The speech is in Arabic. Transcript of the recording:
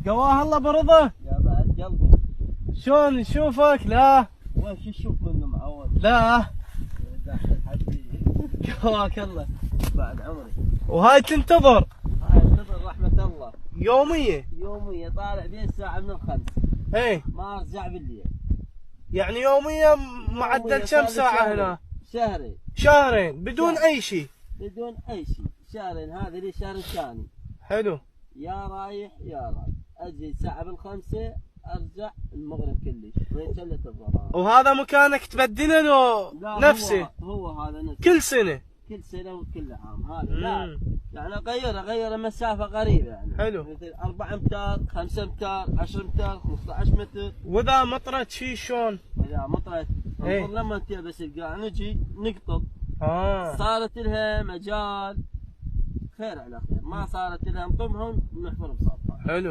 قواه الله برضه. يا بعد قلبي. شلون نشوفك؟ لا وش تشوف منه معود؟ لا داخل حبيبي. قواك الله. بعد عمري. وهاي تنتظر هاي انتظر رحمة الله. يومية؟ يومية طالع بين الساعة من 5. ايه ما ارجع بالليل. يعني يومية معدل كم ساعة هنا؟ شهرين. شهرين بدون شهر. أي شيء؟ بدون أي شيء. شهرين، هذا لي الشهر الثاني. حلو. يا رايح يا رايح. أجي الساعة بالخمسة أرجع المغرب كلش ويتشلت الظهر. وهذا مكانك تبدله لو نفسه؟ هو هذا نفسه. كل سنة؟ كل سنة وكل عام هذا. لا يعني أغير مسافة قريبة يعني. حلو. مثل 4 أمتار، 5 أمتار، 10 أمتار، 15 متر. وإذا مطرت شي شلون؟ إذا مطرت إيه. انظر لما تلبس القاع نجي نقطب. صارت لها مجال خير على خير، ما صارت لها نطمهم نحفر بساطها. حلو.